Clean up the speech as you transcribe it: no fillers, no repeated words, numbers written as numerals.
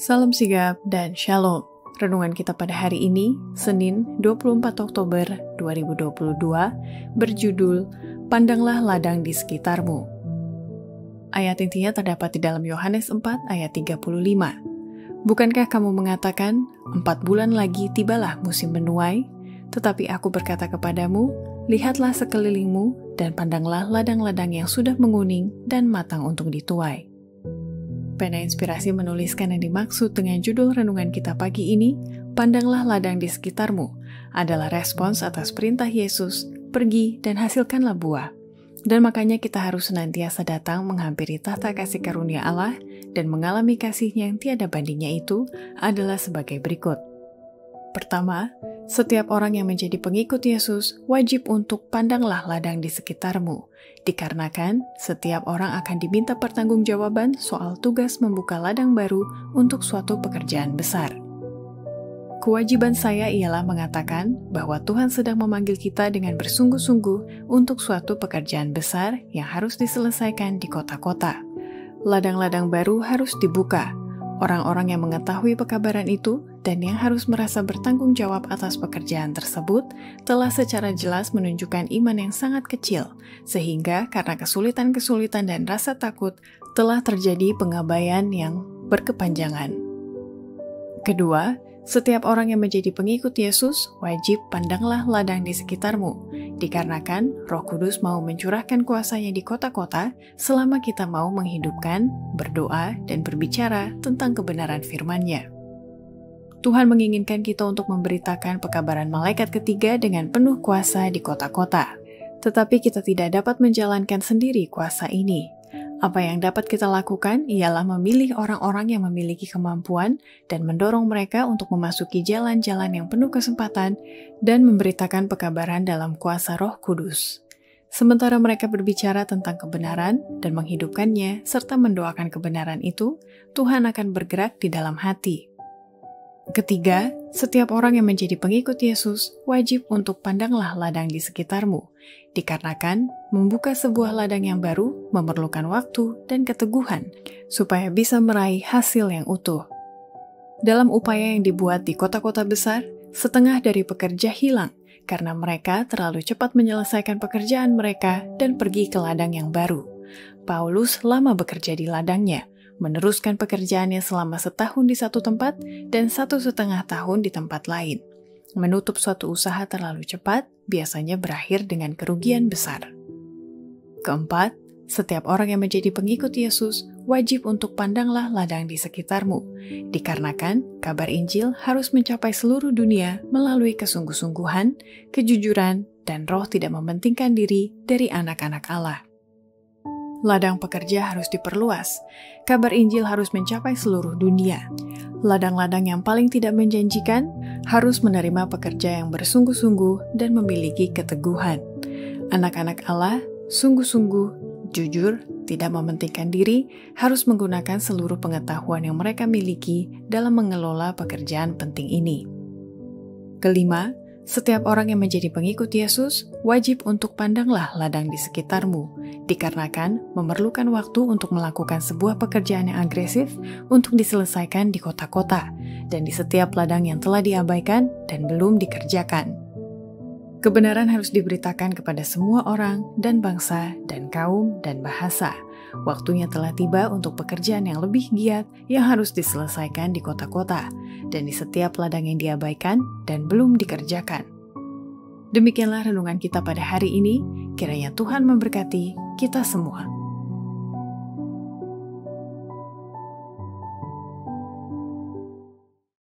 Salam sigap dan shalom. Renungan kita pada hari ini, Senin 24 Oktober 2022, berjudul Pandanglah ladang di sekitarmu. Ayat intinya terdapat di dalam Yohanes 4 ayat 35. Bukankah kamu mengatakan, 4 bulan lagi tibalah musim menuai? Tetapi aku berkata kepadamu, lihatlah sekelilingmu dan pandanglah ladang-ladang yang sudah menguning dan matang untuk dituai. Pena Inspirasi menuliskan yang dimaksud dengan judul renungan kita pagi ini, pandanglah ladang di sekitarmu, adalah respons atas perintah Yesus, pergi dan hasilkanlah buah. Dan makanya kita harus senantiasa datang menghampiri tahta kasih karunia Allah dan mengalami kasih yang tiada bandingnya itu adalah sebagai berikut. Pertama, setiap orang yang menjadi pengikut Yesus wajib untuk pandanglah ladang di sekitarmu, dikarenakan setiap orang akan diminta pertanggungjawaban soal tugas membuka ladang baru untuk suatu pekerjaan besar. Kewajiban saya ialah mengatakan bahwa Tuhan sedang memanggil kita dengan bersungguh-sungguh untuk suatu pekerjaan besar yang harus diselesaikan di kota-kota. Ladang-ladang baru harus dibuka. Orang-orang yang mengetahui pekabaran itu dan yang harus merasa bertanggung jawab atas pekerjaan tersebut telah secara jelas menunjukkan iman yang sangat kecil, sehingga karena kesulitan-kesulitan dan rasa takut telah terjadi pengabaian yang berkepanjangan. Kedua, setiap orang yang menjadi pengikut Yesus wajib pandanglah ladang di sekitarmu, dikarenakan Roh Kudus mau mencurahkan kuasa-Nya di kota-kota selama kita mau menghidupkan, berdoa, dan berbicara tentang kebenaran firman-Nya. Tuhan menginginkan kita untuk memberitakan pekabaran malaikat ketiga dengan penuh kuasa di kota-kota. Tetapi kita tidak dapat menjalankan sendiri kuasa ini. Apa yang dapat kita lakukan ialah memilih orang-orang yang memiliki kemampuan dan mendorong mereka untuk memasuki jalan-jalan yang penuh kesempatan dan memberitakan pekabaran dalam kuasa Roh Kudus. Sementara mereka berbicara tentang kebenaran dan menghidupkannya serta mendoakan kebenaran itu, Tuhan akan bergerak di dalam hati. Ketiga, setiap orang yang menjadi pengikut Yesus wajib untuk pandanglah ladang di sekitarmu, dikarenakan membuka sebuah ladang yang baru memerlukan waktu dan keteguhan supaya bisa meraih hasil yang utuh. Dalam upaya yang dibuat di kota-kota besar, setengah dari pekerja hilang karena mereka terlalu cepat menyelesaikan pekerjaan mereka dan pergi ke ladang yang baru. Paulus lama bekerja di ladangnya, meneruskan pekerjaannya selama 1 tahun di satu tempat dan 1,5 tahun di tempat lain. Menutup suatu usaha terlalu cepat biasanya berakhir dengan kerugian besar. Keempat, setiap orang yang menjadi pengikut Yesus wajib untuk pandanglah ladang di sekitarmu, dikarenakan kabar Injil harus mencapai seluruh dunia melalui kesungguh-sungguhan, kejujuran, dan Roh tidak mementingkan diri dari anak-anak Allah. Ladang pekerja harus diperluas. Kabar Injil harus mencapai seluruh dunia. Ladang-ladang yang paling tidak menjanjikan harus menerima pekerja yang bersungguh-sungguh dan memiliki keteguhan. Anak-anak Allah sungguh-sungguh, jujur, tidak mementingkan diri, harus menggunakan seluruh pengetahuan yang mereka miliki dalam mengelola pekerjaan penting ini. Kelima, setiap orang yang menjadi pengikut Yesus wajib untuk pandanglah ladang di sekitarmu, dikarenakan memerlukan waktu untuk melakukan sebuah pekerjaan yang agresif untuk diselesaikan di kota-kota dan di setiap ladang yang telah diabaikan dan belum dikerjakan. Kebenaran harus diberitakan kepada semua orang dan bangsa dan kaum dan bahasa. Waktunya telah tiba untuk pekerjaan yang lebih giat yang harus diselesaikan di kota-kota dan di setiap ladang yang diabaikan dan belum dikerjakan. Demikianlah renungan kita pada hari ini. Kiranya Tuhan memberkati kita semua.